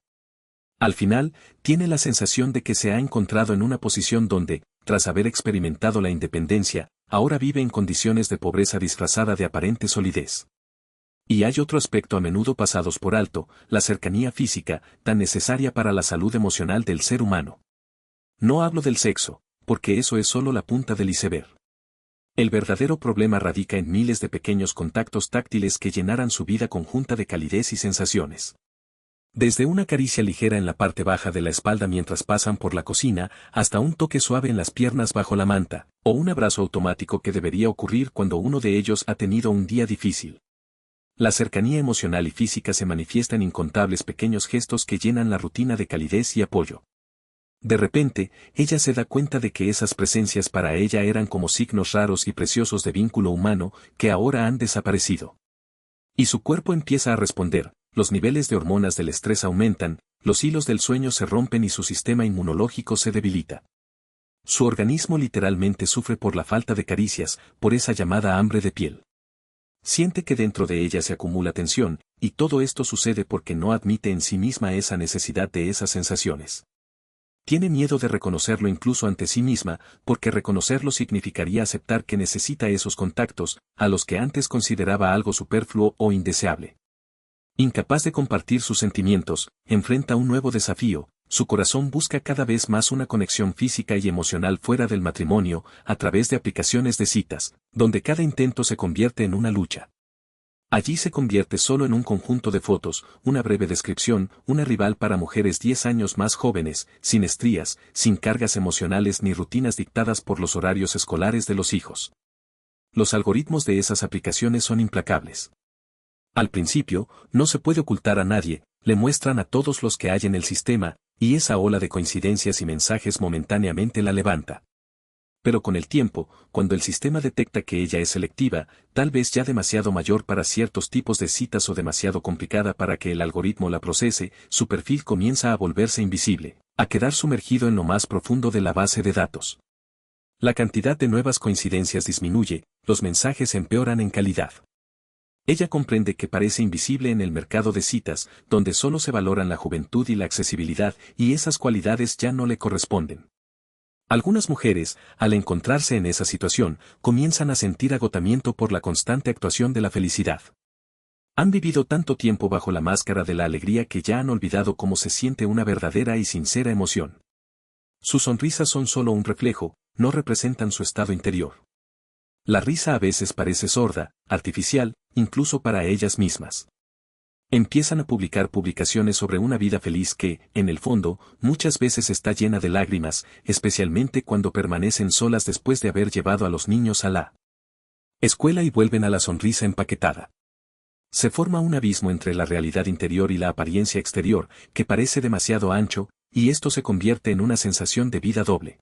Al final, tiene la sensación de que se ha encontrado en una posición donde, tras haber experimentado la independencia, ahora vive en condiciones de pobreza disfrazada de aparente solidez. Y hay otro aspecto a menudo pasados por alto, la cercanía física, tan necesaria para la salud emocional del ser humano. No hablo del sexo, porque eso es solo la punta del iceberg. El verdadero problema radica en miles de pequeños contactos táctiles que llenaran su vida conjunta de calidez y sensaciones. Desde una caricia ligera en la parte baja de la espalda mientras pasan por la cocina, hasta un toque suave en las piernas bajo la manta, o un abrazo automático que debería ocurrir cuando uno de ellos ha tenido un día difícil. La cercanía emocional y física se manifiesta en incontables pequeños gestos que llenan la rutina de calidez y apoyo. De repente, ella se da cuenta de que esas presencias para ella eran como signos raros y preciosos de vínculo humano, que ahora han desaparecido. Y su cuerpo empieza a responder, los niveles de hormonas del estrés aumentan, los hilos del sueño se rompen y su sistema inmunológico se debilita. Su organismo literalmente sufre por la falta de caricias, por esa llamada hambre de piel. Siente que dentro de ella se acumula tensión, y todo esto sucede porque no admite en sí misma esa necesidad de esas sensaciones. Tiene miedo de reconocerlo incluso ante sí misma, porque reconocerlo significaría aceptar que necesita esos contactos, a los que antes consideraba algo superfluo o indeseable. Incapaz de compartir sus sentimientos, enfrenta un nuevo desafío, su corazón busca cada vez más una conexión física y emocional fuera del matrimonio, a través de aplicaciones de citas, donde cada intento se convierte en una lucha. Allí se convierte solo en un conjunto de fotos, una breve descripción, una rival para mujeres 10 años más jóvenes, sin estrías, sin cargas emocionales ni rutinas dictadas por los horarios escolares de los hijos. Los algoritmos de esas aplicaciones son implacables. Al principio, no se puede ocultar a nadie, le muestran a todos los que hay en el sistema, y esa ola de coincidencias y mensajes momentáneamente la levanta. Pero con el tiempo, cuando el sistema detecta que ella es selectiva, tal vez ya demasiado mayor para ciertos tipos de citas o demasiado complicada para que el algoritmo la procese, su perfil comienza a volverse invisible, a quedar sumergido en lo más profundo de la base de datos. La cantidad de nuevas coincidencias disminuye, los mensajes empeoran en calidad. Ella comprende que parece invisible en el mercado de citas, donde solo se valoran la juventud y la accesibilidad, y esas cualidades ya no le corresponden. Algunas mujeres, al encontrarse en esa situación, comienzan a sentir agotamiento por la constante actuación de la felicidad. Han vivido tanto tiempo bajo la máscara de la alegría que ya han olvidado cómo se siente una verdadera y sincera emoción. Sus sonrisas son solo un reflejo, no representan su estado interior. La risa a veces parece sorda, artificial, incluso para ellas mismas. Empiezan a publicar publicaciones sobre una vida feliz que, en el fondo, muchas veces está llena de lágrimas, especialmente cuando permanecen solas después de haber llevado a los niños a la escuela y vuelven a la sonrisa empaquetada. Se forma un abismo entre la realidad interior y la apariencia exterior, que parece demasiado ancho, y esto se convierte en una sensación de vida doble.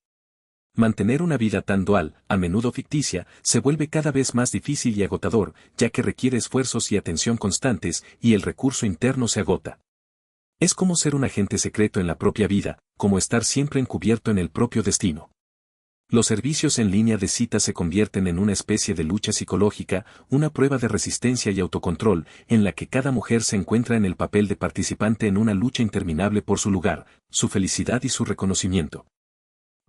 Mantener una vida tan dual, a menudo ficticia, se vuelve cada vez más difícil y agotador, ya que requiere esfuerzos y atención constantes, y el recurso interno se agota. Es como ser un agente secreto en la propia vida, como estar siempre encubierto en el propio destino. Los servicios en línea de citas se convierten en una especie de lucha psicológica, una prueba de resistencia y autocontrol, en la que cada mujer se encuentra en el papel de participante en una lucha interminable por su lugar, su felicidad y su reconocimiento.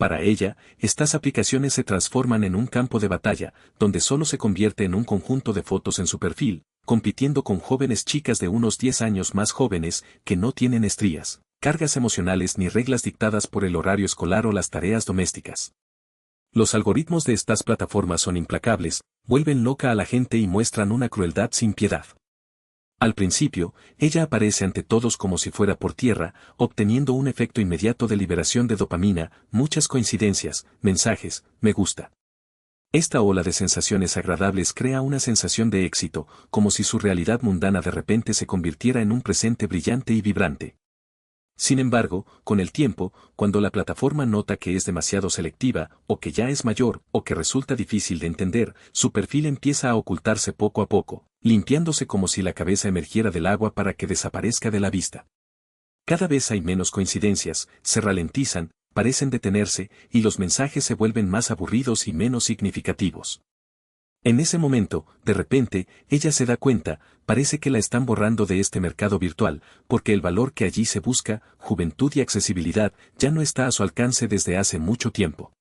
Para ella, estas aplicaciones se transforman en un campo de batalla, donde solo se convierte en un conjunto de fotos en su perfil, compitiendo con jóvenes chicas de unos 10 años más jóvenes, que no tienen estrías, cargas emocionales ni reglas dictadas por el horario escolar o las tareas domésticas. Los algoritmos de estas plataformas son implacables, vuelven loca a la gente y muestran una crueldad sin piedad. Al principio, ella aparece ante todos como si fuera por tierra, obteniendo un efecto inmediato de liberación de dopamina, muchas coincidencias, mensajes, me gusta. Esta ola de sensaciones agradables crea una sensación de éxito, como si su realidad mundana de repente se convirtiera en un presente brillante y vibrante. Sin embargo, con el tiempo, cuando la plataforma nota que es demasiado selectiva, o que ya es mayor, o que resulta difícil de entender, su perfil empieza a ocultarse poco a poco, limpiándose como si la cabeza emergiera del agua para que desaparezca de la vista. Cada vez hay menos coincidencias, se ralentizan, parecen detenerse, y los mensajes se vuelven más aburridos y menos significativos. En ese momento, de repente, ella se da cuenta, parece que la están borrando de este mercado virtual, porque el valor que allí se busca, juventud y accesibilidad, ya no está a su alcance desde hace mucho tiempo.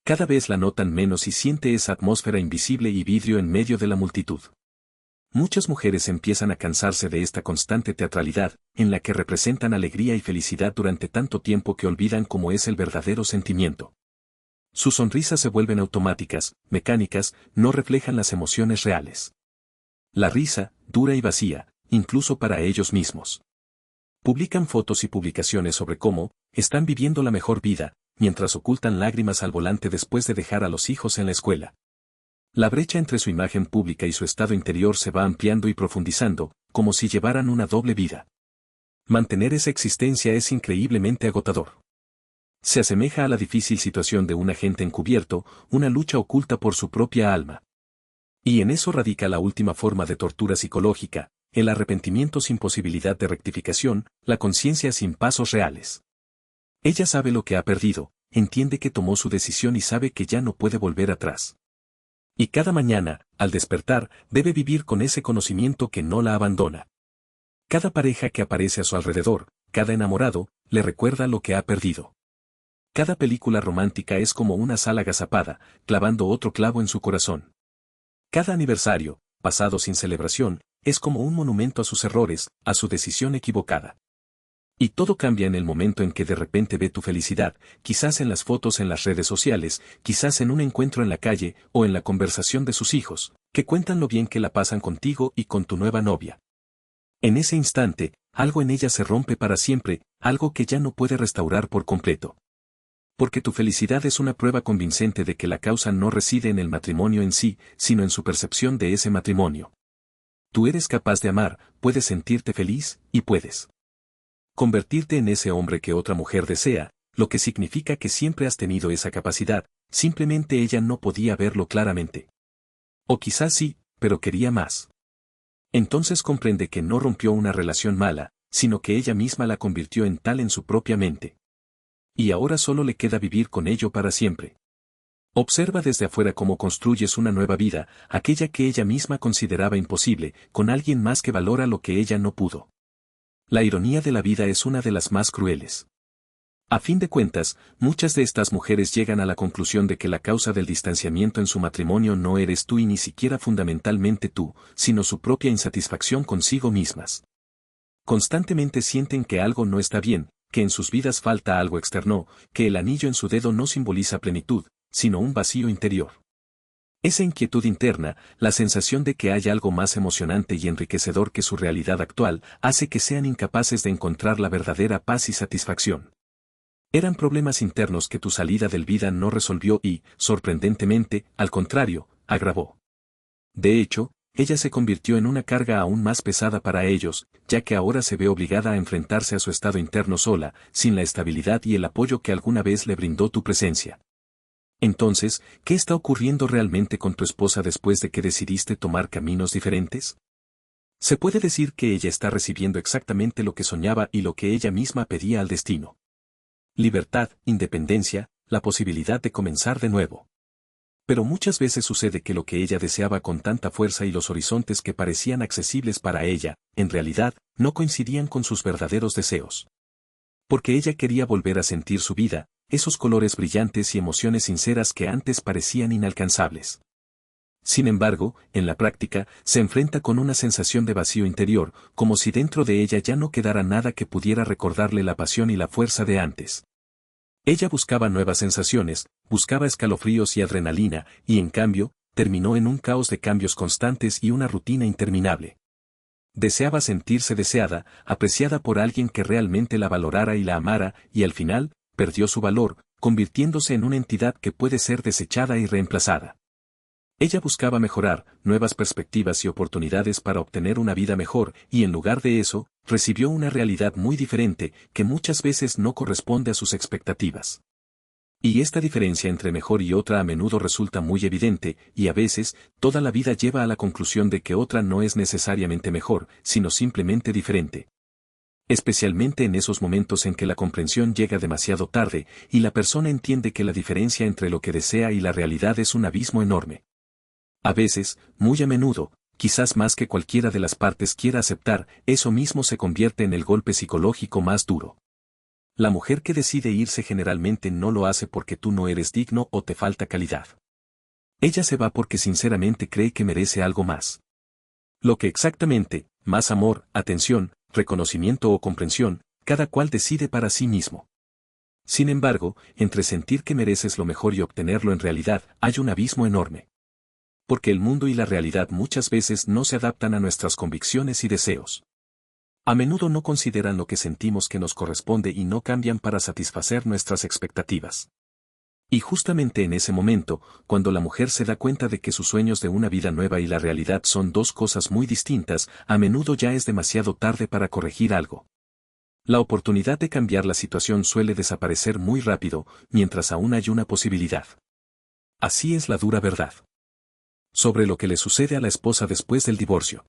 Cada vez la notan menos y siente esa atmósfera invisible y vidrio en medio de la multitud. Muchas mujeres empiezan a cansarse de esta constante teatralidad, en la que representan alegría y felicidad durante tanto tiempo que olvidan cómo es el verdadero sentimiento. Sus sonrisas se vuelven automáticas, mecánicas, no reflejan las emociones reales. La risa, dura y vacía, incluso para ellos mismos. Publican fotos y publicaciones sobre cómo están viviendo la mejor vida, mientras ocultan lágrimas al volante después de dejar a los hijos en la escuela. La brecha entre su imagen pública y su estado interior se va ampliando y profundizando, como si llevaran una doble vida. Mantener esa existencia es increíblemente agotador. Se asemeja a la difícil situación de un agente encubierto, una lucha oculta por su propia alma. Y en eso radica la última forma de tortura psicológica, el arrepentimiento sin posibilidad de rectificación, la conciencia sin pasos reales. Ella sabe lo que ha perdido, entiende que tomó su decisión y sabe que ya no puede volver atrás. Y cada mañana, al despertar, debe vivir con ese conocimiento que no la abandona. Cada pareja que aparece a su alrededor, cada enamorado, le recuerda lo que ha perdido. Cada película romántica es como una sal agazapada, clavando otro clavo en su corazón. Cada aniversario, pasado sin celebración, es como un monumento a sus errores, a su decisión equivocada. Y todo cambia en el momento en que de repente ve tu felicidad, quizás en las fotos en las redes sociales, quizás en un encuentro en la calle o en la conversación de sus hijos, que cuentan lo bien que la pasan contigo y con tu nueva novia. En ese instante, algo en ella se rompe para siempre, algo que ya no puede restaurar por completo. Porque tu felicidad es una prueba convincente de que la causa no reside en el matrimonio en sí, sino en su percepción de ese matrimonio. Tú eres capaz de amar, puedes sentirte feliz, y puedes convertirte en ese hombre que otra mujer desea, lo que significa que siempre has tenido esa capacidad, simplemente ella no podía verlo claramente. O quizás sí, pero quería más. Entonces comprende que no rompió una relación mala, sino que ella misma la convirtió en tal en su propia mente. Y ahora solo le queda vivir con ello para siempre. Observa desde afuera cómo construyes una nueva vida, aquella que ella misma consideraba imposible, con alguien más que valora lo que ella no pudo. La ironía de la vida es una de las más crueles. A fin de cuentas, muchas de estas mujeres llegan a la conclusión de que la causa del distanciamiento en su matrimonio no eres tú y ni siquiera fundamentalmente tú, sino su propia insatisfacción consigo mismas. Constantemente sienten que algo no está bien, que en sus vidas falta algo externo, que el anillo en su dedo no simboliza plenitud, sino un vacío interior. Esa inquietud interna, la sensación de que hay algo más emocionante y enriquecedor que su realidad actual, hace que sean incapaces de encontrar la verdadera paz y satisfacción. Eran problemas internos que tu salida del vida no resolvió y, sorprendentemente, al contrario, agravó. De hecho, ella se convirtió en una carga aún más pesada para ellos, ya que ahora se ve obligada a enfrentarse a su estado interno sola, sin la estabilidad y el apoyo que alguna vez le brindó tu presencia. Entonces, ¿qué está ocurriendo realmente con tu esposa después de que decidiste tomar caminos diferentes? Se puede decir que ella está recibiendo exactamente lo que soñaba y lo que ella misma pedía al destino. Libertad, independencia, la posibilidad de comenzar de nuevo. Pero muchas veces sucede que lo que ella deseaba con tanta fuerza y los horizontes que parecían accesibles para ella, en realidad, no coincidían con sus verdaderos deseos. Porque ella quería volver a sentir su vida, esos colores brillantes y emociones sinceras que antes parecían inalcanzables. Sin embargo, en la práctica, se enfrenta con una sensación de vacío interior, como si dentro de ella ya no quedara nada que pudiera recordarle la pasión y la fuerza de antes. Ella buscaba nuevas sensaciones, buscaba escalofríos y adrenalina, y en cambio, terminó en un caos de cambios constantes y una rutina interminable. Deseaba sentirse deseada, apreciada por alguien que realmente la valorara y la amara, y al final, perdió su valor, convirtiéndose en una entidad que puede ser desechada y reemplazada. Ella buscaba mejorar, nuevas perspectivas y oportunidades para obtener una vida mejor, y en lugar de eso, recibió una realidad muy diferente, que muchas veces no corresponde a sus expectativas. Y esta diferencia entre mejor y otra a menudo resulta muy evidente, y a veces, toda la vida lleva a la conclusión de que otra no es necesariamente mejor, sino simplemente diferente. Especialmente en esos momentos en que la comprensión llega demasiado tarde, y la persona entiende que la diferencia entre lo que desea y la realidad es un abismo enorme. A veces, muy a menudo, quizás más que cualquiera de las partes quiera aceptar, eso mismo se convierte en el golpe psicológico más duro. La mujer que decide irse generalmente no lo hace porque tú no eres digno o te falta calidad. Ella se va porque sinceramente cree que merece algo más. Lo que exactamente, más amor, atención, reconocimiento o comprensión, cada cual decide para sí mismo. Sin embargo, entre sentir que mereces lo mejor y obtenerlo en realidad, hay un abismo enorme. Porque el mundo y la realidad muchas veces no se adaptan a nuestras convicciones y deseos. A menudo no consideran lo que sentimos que nos corresponde y no cambian para satisfacer nuestras expectativas. Y justamente en ese momento, cuando la mujer se da cuenta de que sus sueños de una vida nueva y la realidad son dos cosas muy distintas, a menudo ya es demasiado tarde para corregir algo. La oportunidad de cambiar la situación suele desaparecer muy rápido, mientras aún hay una posibilidad. Así es la dura verdad. Sobre lo que le sucede a la esposa después del divorcio.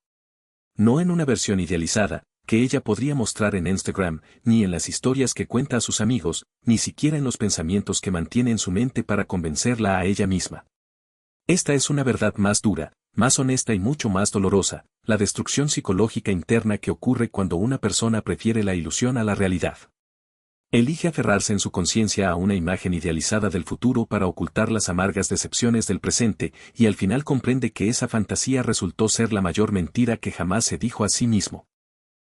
No en una versión idealizada, que ella podría mostrar en Instagram, ni en las historias que cuenta a sus amigos, ni siquiera en los pensamientos que mantiene en su mente para convencerla a ella misma. Esta es una verdad más dura, más honesta y mucho más dolorosa, la destrucción psicológica interna que ocurre cuando una persona prefiere la ilusión a la realidad. Elige aferrarse en su conciencia a una imagen idealizada del futuro para ocultar las amargas decepciones del presente, y al final comprende que esa fantasía resultó ser la mayor mentira que jamás se dijo a sí mismo.